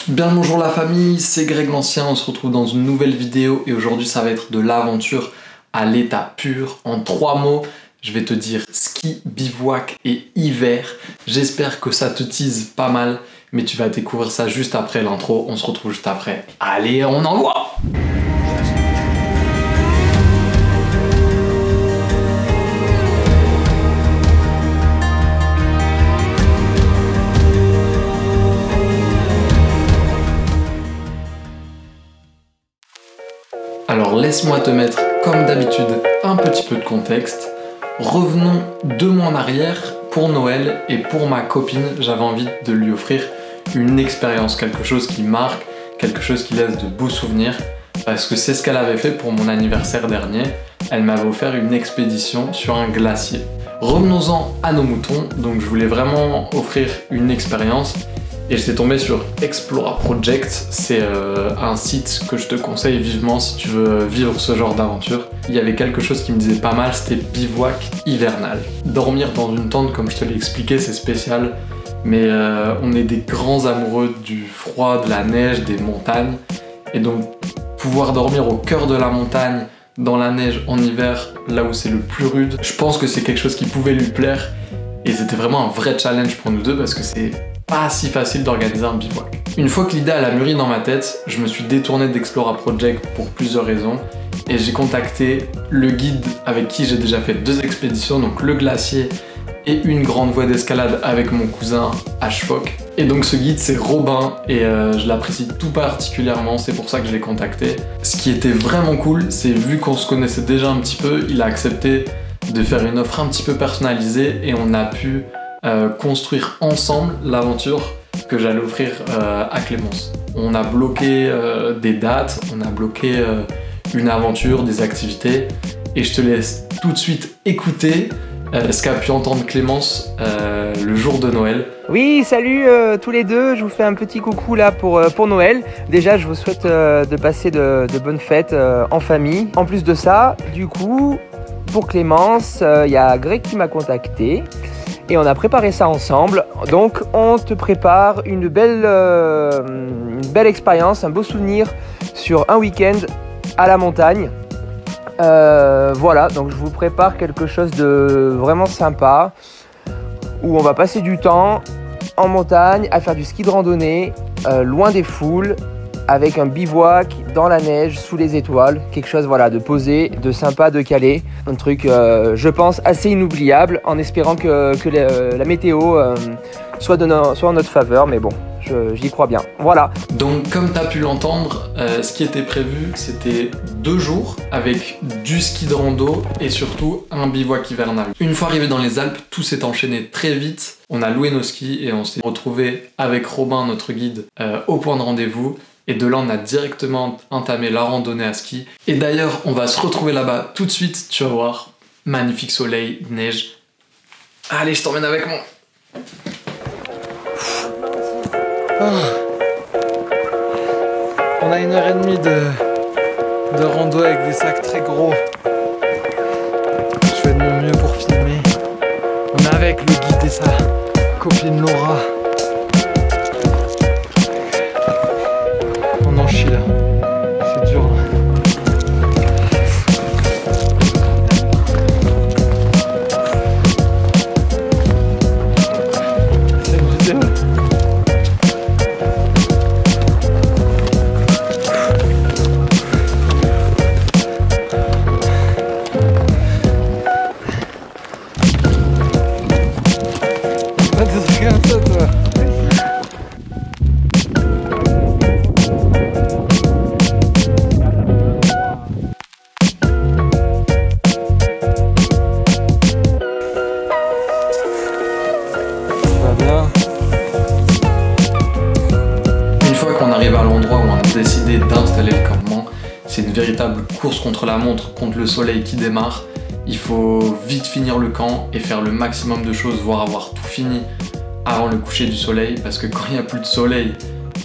Bien le bonjour la famille, c'est Greg l'Ancien, on se retrouve dans une nouvelle vidéo et aujourd'hui ça va être de l'aventure à l'état pur. En 3 mots, je vais te dire ski, bivouac et hiver. J'espère que ça te tease pas mal, mais tu vas découvrir ça juste après l'intro, on se retrouve juste après. Allez, on envoie! Alors laisse-moi te mettre, comme d'habitude, un petit peu de contexte. Revenons 2 mois en arrière pour Noël et pour ma copine, j'avais envie de lui offrir une expérience, quelque chose qui marque, quelque chose qui laisse de beaux souvenirs, parce que c'est ce qu'elle avait fait pour mon anniversaire dernier. Elle m'avait offert une expédition sur un glacier. Revenons-en à nos moutons, donc je voulais vraiment offrir une expérience. Et j'étais tombé sur Explora Project, c'est un site que je te conseille vivement si tu veux vivre ce genre d'aventure. Il y avait quelque chose qui me disait pas mal, c'était bivouac hivernal. Dormir dans une tente, comme je te l'ai expliqué, c'est spécial, mais on est des grands amoureux du froid, de la neige, des montagnes. Et donc pouvoir dormir au cœur de la montagne, dans la neige en hiver, là où c'est le plus rude, je pense que c'est quelque chose qui pouvait lui plaire. Et c'était vraiment un vrai challenge pour nous deux parce que c'est pas si facile d'organiser un bivouac. Une fois que l'idée a mûri dans ma tête, je me suis détourné d'Explora Project pour plusieurs raisons et j'ai contacté le guide avec qui j'ai déjà fait 2 expéditions, donc le glacier et une grande voie d'escalade avec mon cousin Ashfok. Et donc ce guide c'est Robin et je l'apprécie tout particulièrement, c'est pour ça que je l'ai contacté. Ce qui était vraiment cool, c'est vu qu'on se connaissait déjà un petit peu, il a accepté de faire une offre un petit peu personnalisée et on a pu construire ensemble l'aventure que j'allais offrir à Clémence. On a bloqué des dates, on a bloqué une aventure, des activités et je te laisse tout de suite écouter ce qu'a pu entendre Clémence le jour de Noël. Oui, salut tous les deux, je vous fais un petit coucou là pour Noël. Déjà, je vous souhaite de passer de bonnes fêtes en famille. En plus de ça, du coup, pour Clémence, il y a Greg qui m'a contacté et on a préparé ça ensemble. Donc on te prépare une belle expérience, un beau souvenir sur un week-end à la montagne. Voilà, donc je vous prépare quelque chose de vraiment sympa où on va passer du temps en montagne à faire du ski de randonnée, loin des foules, avec un bivouac dans la neige, sous les étoiles, quelque chose voilà, de posé, de sympa, de calé. Un truc, je pense, assez inoubliable, en espérant que la météo soit en notre faveur, mais bon, j'y crois bien. Voilà. Donc comme tu as pu l'entendre, ce qui était prévu, c'était 2 jours avec du ski de rando et surtout un bivouac hivernal. Une fois arrivé dans les Alpes, tout s'est enchaîné très vite. On a loué nos skis et on s'est retrouvé avec Robin, notre guide, au point de rendez-vous. Et de là, on a directement entamé la randonnée à ski. Et d'ailleurs, on va se retrouver là-bas tout de suite, tu vas voir. Magnifique soleil, neige. Allez, je t'emmène avec moi. On a 1h30 de rando avec des sacs très gros. Je fais de mon mieux pour filmer. On est avec le guide et sa copine Laura. On en chie là. C'est dur là. C'est une vidéo. Une fois qu'on arrive à l'endroit où on a décidé d'installer le campement, c'est une véritable course contre la montre, contre le soleil qui démarre. Il faut vite finir le camp et faire le maximum de choses, voire avoir tout fini avant le coucher du soleil, parce que quand il n'y a plus de soleil,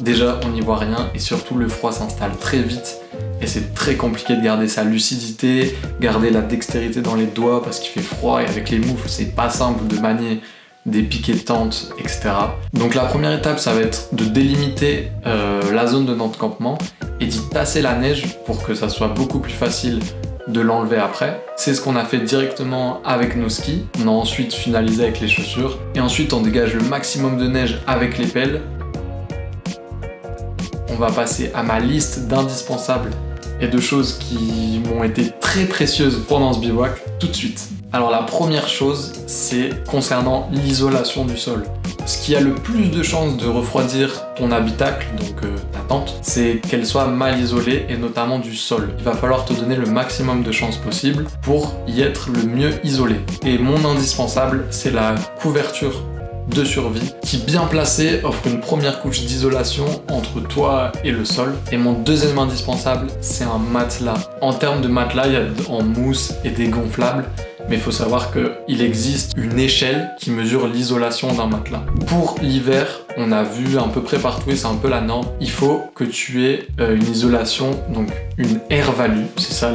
déjà on n'y voit rien et surtout le froid s'installe très vite et c'est très compliqué de garder sa lucidité, garder la dextérité dans les doigts parce qu'il fait froid et avec les moufles c'est pas simple de manier des piquets de tente, etc. Donc la première étape, ça va être de délimiter la zone de notre campement et d'y tasser la neige pour que ça soit beaucoup plus facile de l'enlever après. C'est ce qu'on a fait directement avec nos skis. On a ensuite finalisé avec les chaussures et ensuite on dégage le maximum de neige avec les pelles. On va passer à ma liste d'indispensables et de choses qui m'ont été très précieuses pendant ce bivouac tout de suite. Alors la première chose, c'est concernant l'isolation du sol. Ce qui a le plus de chances de refroidir ton habitacle, donc ta tente, c'est qu'elle soit mal isolée et notamment du sol. Il va falloir te donner le maximum de chances possible pour y être le mieux isolé. Et mon indispensable, c'est la couverture de survie qui, bien placée, offre une première couche d'isolation entre toi et le sol. Et mon deuxième indispensable, c'est un matelas. En termes de matelas, il y a en mousse et des gonflables, mais il faut savoir qu'il existe une échelle qui mesure l'isolation d'un matelas. Pour l'hiver, on a vu à peu près partout et c'est un peu la norme, il faut que tu aies une isolation, donc une R-value, c'est ça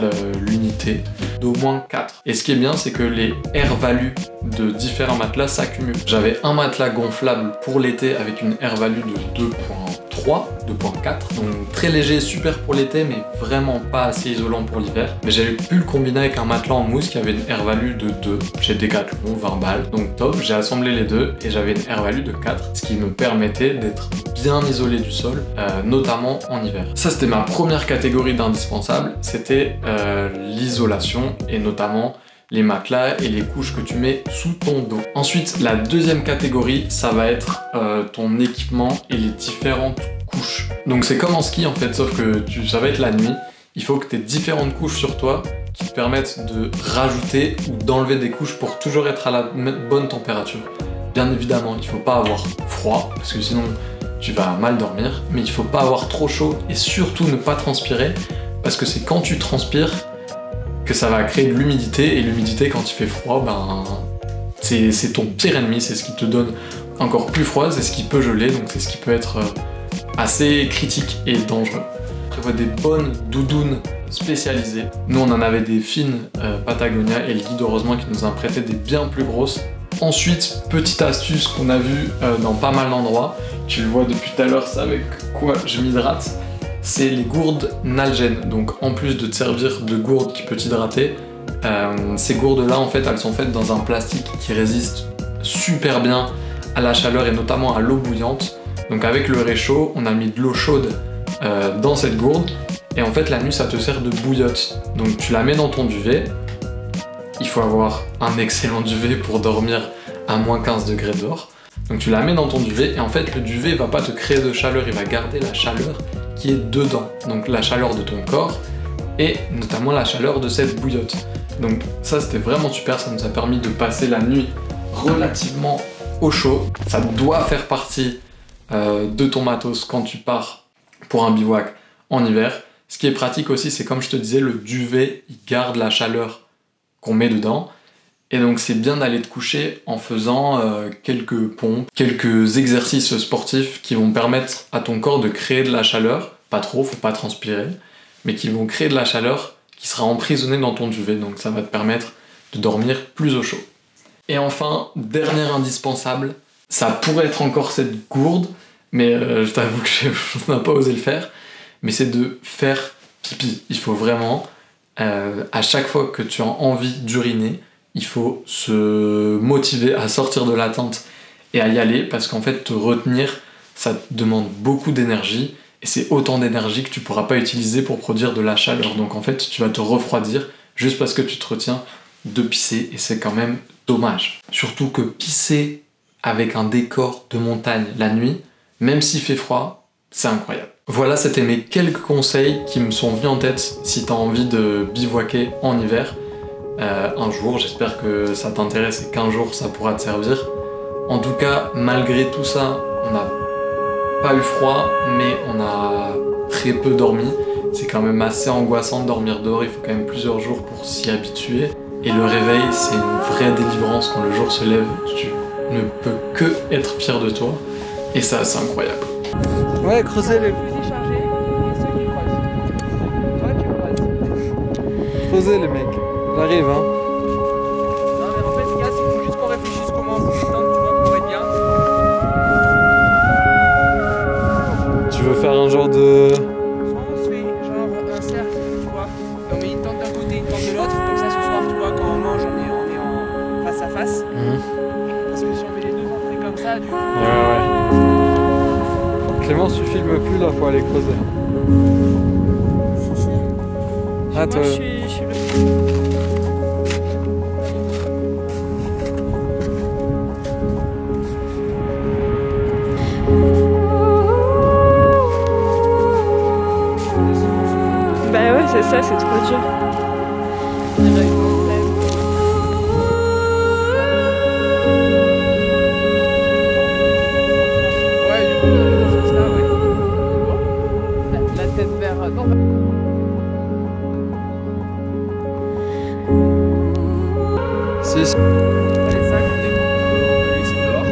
l'unité, d'au moins 4. Et ce qui est bien, c'est que les R-values de différents matelas s'accumulent. J'avais un matelas gonflable pour l'été avec une R-value de 2.3, 2.4, donc très léger, super pour l'été, mais vraiment pas assez isolant pour l'hiver. Mais j'avais pu le combiner avec un matelas en mousse qui avait une R-value de 2, chez Decathlon, 20 balles, donc top. J'ai assemblé les deux et j'avais une R-value de 4, ce qui me permettait d'être bien isolé du sol, notamment en hiver. Ça, c'était ma première catégorie d'indispensables, c'était l'isolation et notamment les matelas et les couches que tu mets sous ton dos. Ensuite, la deuxième catégorie, ça va être ton équipement et les différentes couches. Donc c'est comme en ski en fait, sauf que ça va être la nuit. Il faut que tu aies différentes couches sur toi qui te permettent de rajouter ou d'enlever des couches pour toujours être à la bonne température. Bien évidemment, il ne faut pas avoir froid, parce que sinon tu vas mal dormir, mais il ne faut pas avoir trop chaud et surtout ne pas transpirer, parce que c'est quand tu transpires que ça va créer de l'humidité, et l'humidité quand il fait froid, c'est ton pire ennemi, c'est ce qui te donne encore plus froid, c'est ce qui peut geler, donc c'est ce qui peut être assez critique et dangereux. Prévois des bonnes doudounes spécialisées. Nous on en avait des fines Patagonia et le guide heureusement qui nous a prêté des bien plus grosses. Ensuite, petite astuce qu'on a vue dans pas mal d'endroits, tu le vois depuis tout à l'heure, c'est avec quoi je m'hydrate, c'est les gourdes Nalgene. Donc en plus de te servir de gourde qui peut t'hydrater, ces gourdes là en fait elles sont faites dans un plastique qui résiste super bien à la chaleur et notamment à l'eau bouillante. Donc avec le réchaud, on a mis de l'eau chaude dans cette gourde et en fait la nuit ça te sert de bouillotte. Donc tu la mets dans ton duvet. Il faut avoir un excellent duvet pour dormir à moins 15 degrés dehors. Donc tu la mets dans ton duvet et en fait le duvet va pas te créer de chaleur, il va garder la chaleur qui est dedans. Donc la chaleur de ton corps et notamment la chaleur de cette bouillotte. Donc ça c'était vraiment super, ça nous a permis de passer la nuit relativement au chaud. Ça doit faire partie de ton matos quand tu pars pour un bivouac en hiver. Ce qui est pratique aussi, c'est comme je te disais, le duvet il garde la chaleur qu'on met dedans, et donc c'est bien d'aller te coucher en faisant quelques pompes, quelques exercices sportifs qui vont permettre à ton corps de créer de la chaleur, pas trop, faut pas transpirer, mais qui vont créer de la chaleur qui sera emprisonnée dans ton duvet, donc ça va te permettre de dormir plus au chaud. Et enfin, dernier indispensable, ça pourrait être encore cette gourde, mais je t'avoue que je n'ai pas osé le faire, mais c'est de faire pipi. Il faut vraiment à chaque fois que tu as envie d'uriner, il faut se motiver à sortir de la tente et à y aller, parce qu'en fait te retenir ça te demande beaucoup d'énergie et c'est autant d'énergie que tu pourras pas utiliser pour produire de la chaleur. Donc en fait tu vas te refroidir juste parce que tu te retiens de pisser et c'est quand même dommage. Surtout que pisser avec un décor de montagne la nuit, même s'il fait froid, c'est incroyable. Voilà, c'était mes quelques conseils qui me sont venus en tête si tu as envie de bivouaquer en hiver un jour. J'espère que ça t'intéresse et qu'un jour ça pourra te servir. En tout cas, malgré tout ça, on n'a pas eu froid, mais on a très peu dormi. C'est quand même assez angoissant de dormir dehors, il faut quand même plusieurs jours pour s'y habituer. Et le réveil, c'est une vraie délivrance quand le jour se lève. Tu ne peux que être fier de toi. Et ça, c'est incroyable. Ouais, creuser les... Creuser les mecs. On arrive, hein. Non mais en fait, ce qu'il y a, c'est qu'il faut juste qu'on réfléchisse comment on peut s'éteindre, tu vois. genre de... On se fait genre un cercle, tu vois. Et on met une tente d'un côté, une tente de l'autre. Comme ça, ce soir, tu vois, quand on mange, on est en face à face. Parce que si on met les deux entrées comme ça, du coup... Ouais. Clémence, tu filmes plus là, faut aller creuser. C'est ça. Ah, Moi, toi... je suis le... Bah ouais, c'est ça, c'est trop dur. Ouais, du coup, dans ce sens-là, ouais. La tête vers... Non, Si, si. les sacs, on peut laisser dehors.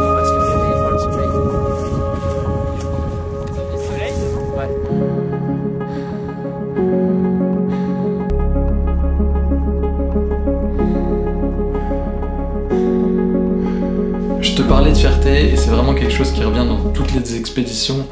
On va se réveiller par le soleil. Le soleil? Ouais. Je te parlais de fierté et c'est vraiment quelque chose qui revient dans toutes les expéditions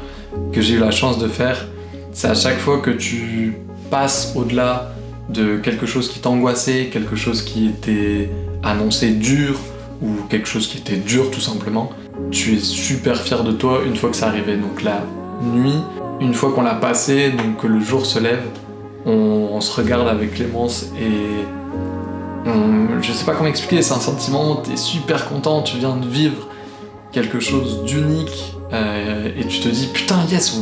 que j'ai eu la chance de faire. C'est à chaque fois que tu passes au-delà de quelque chose qui t'angoissait, quelque chose qui était annoncé dur ou quelque chose qui était dur tout simplement, tu es super fier de toi une fois que ça arrivait. Donc la nuit, une fois qu'on l'a passé, donc que le jour se lève, on se regarde avec Clémence et je sais pas comment expliquer, c'est un sentiment, t'es super content, tu viens de vivre quelque chose d'unique et tu te dis putain yes,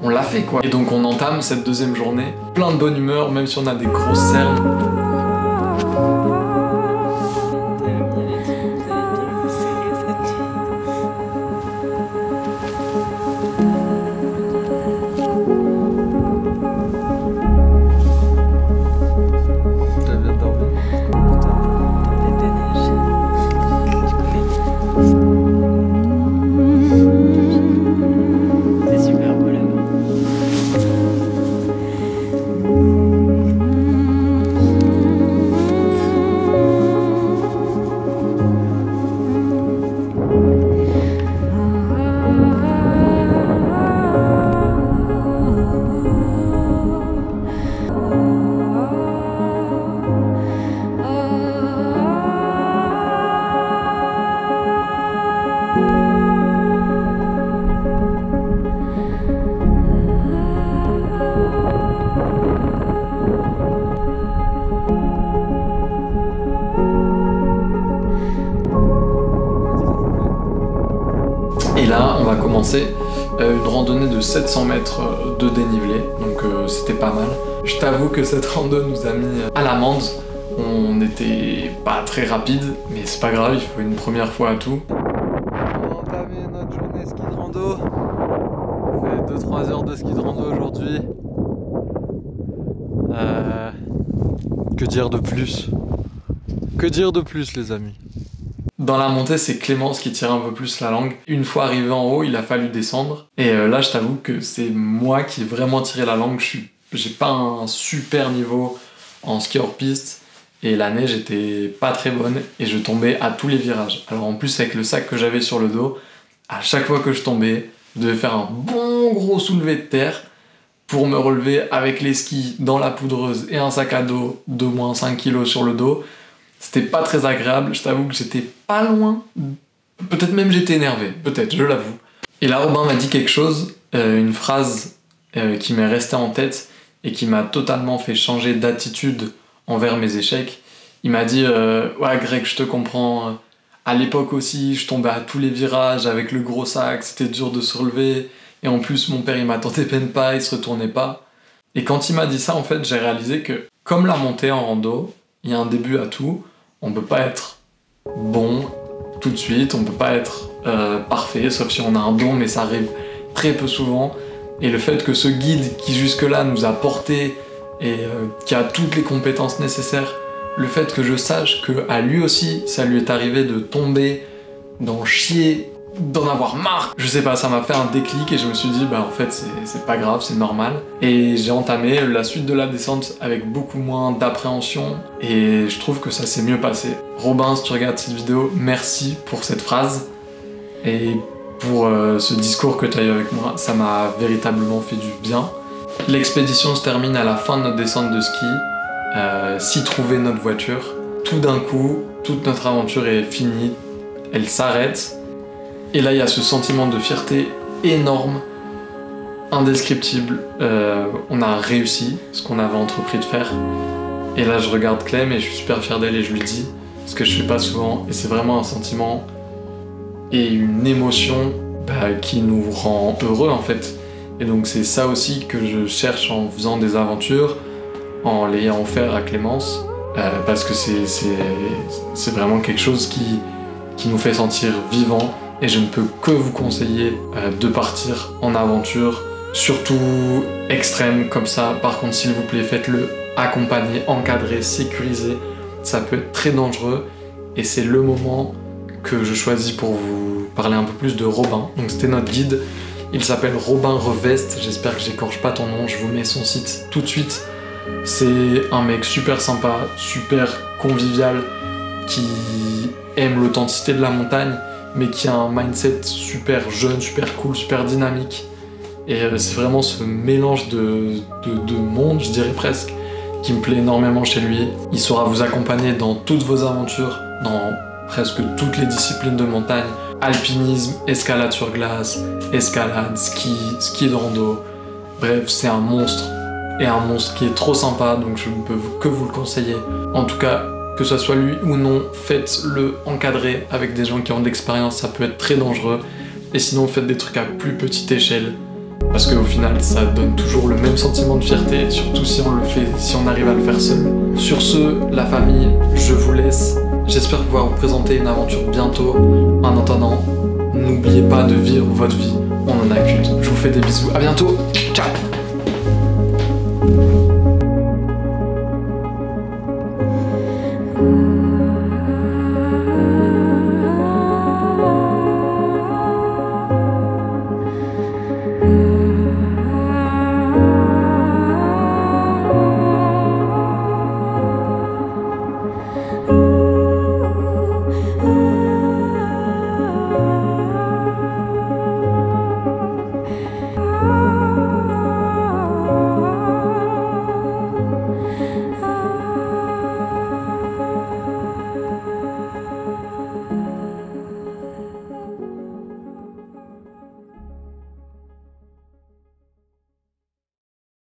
on l'a fait quoi. Et donc on entame cette deuxième journée, plein de bonne humeur, même si on a des grosses cernes. T'as bien dormi. C'est super beau là-bas. Et là, on va commencer une randonnée de 700 mètres de dénivelé, donc c'était pas mal. Je t'avoue que cette rando nous a mis à l'amende. On n'était pas très rapide, mais c'est pas grave, il faut une première fois à tout. On a entamé notre journée ski de rando. On fait 2-3 heures de ski de rando aujourd'hui. Que dire de plus? Que dire de plus, les amis? Dans la montée, c'est Clémence qui tire un peu plus la langue. Une fois arrivé en haut, il a fallu descendre. Et là, je t'avoue que c'est moi qui ai vraiment tiré la langue. J'ai pas un super niveau en ski hors piste. Et la neige était pas très bonne. Et je tombais à tous les virages. Alors en plus, avec le sac que j'avais sur le dos, à chaque fois que je tombais, je devais faire un bon gros soulevé de terre pour me relever avec les skis dans la poudreuse et un sac à dos d'au moins 5 kg sur le dos. C'était pas très agréable, je t'avoue que j'étais pas loin. Peut-être même j'étais énervé, peut-être, je l'avoue. Et là, Robin m'a dit quelque chose, une phrase qui m'est restée en tête et qui m'a totalement fait changer d'attitude envers mes échecs. Il m'a dit ouais Greg, je te comprends, à l'époque aussi, je tombais à tous les virages avec le gros sac, c'était dur de se relever, et en plus mon père il m'attendait peine pas, il se retournait pas. Et quand il m'a dit ça, en fait, j'ai réalisé que comme la montée en rando, il y a un début à tout. On peut pas être bon tout de suite, on peut pas être parfait, sauf si on a un don, mais ça arrive très peu souvent. Et le fait que ce guide qui jusque-là nous a porté et qui a toutes les compétences nécessaires, le fait que je sache qu'à lui aussi, ça lui est arrivé de tomber, d'en chier, d'en avoir marre. Je sais pas, ça m'a fait un déclic et je me suis dit, bah en fait c'est pas grave, c'est normal. Et j'ai entamé la suite de la descente avec beaucoup moins d'appréhension et je trouve que ça s'est mieux passé. Robin, si tu regardes cette vidéo, merci pour cette phrase et pour ce discours que tu as eu avec moi, ça m'a véritablement fait du bien. L'expédition se termine à la fin de notre descente de ski, si trouver notre voiture. Tout d'un coup, toute notre aventure est finie, elle s'arrête. Et là, il y a ce sentiment de fierté énorme, indescriptible. On a réussi ce qu'on avait entrepris de faire. Et là, je regarde Clem et je suis super fier d'elle et je lui dis ce que je fais pas souvent. Et c'est vraiment un sentiment et une émotion qui nous rend heureux en fait. Et donc c'est ça aussi que je cherche en faisant des aventures, en l'ayant offert à Clémence, parce que c'est vraiment quelque chose qui nous fait sentir vivants. Et je ne peux que vous conseiller de partir en aventure, surtout extrême comme ça. Par contre, s'il vous plaît, faites-le accompagné, encadré, sécurisé. Ça peut être très dangereux et c'est le moment que je choisis pour vous parler un peu plus de Robin. Donc c'était notre guide, il s'appelle Robin Reveste, j'espère que j'écorche pas ton nom, je vous mets son site tout de suite. C'est un mec super sympa, super convivial, qui aime l'authenticité de la montagne, mais qui a un mindset super jeune, super cool, super dynamique. Et c'est vraiment ce mélange de monde, je dirais presque, qui me plaît énormément chez lui. Il saura vous accompagner dans toutes vos aventures, dans presque toutes les disciplines de montagne, alpinisme, escalade sur glace, escalade, ski de rando. Bref, c'est un monstre, et un monstre qui est trop sympa, donc je ne peux que vous le conseiller. En tout cas, que ce soit lui ou non, faites-le encadrer avec des gens qui ont de l'expérience, ça peut être très dangereux. Et sinon, faites des trucs à plus petite échelle, parce qu'au final, ça donne toujours le même sentiment de fierté, surtout si on le fait, si on arrive à le faire seul. Sur ce, la famille, je vous laisse. J'espère pouvoir vous présenter une aventure bientôt. En attendant, n'oubliez pas de vivre votre vie. On en a qu'une. Je vous fais des bisous. À bientôt. Ciao.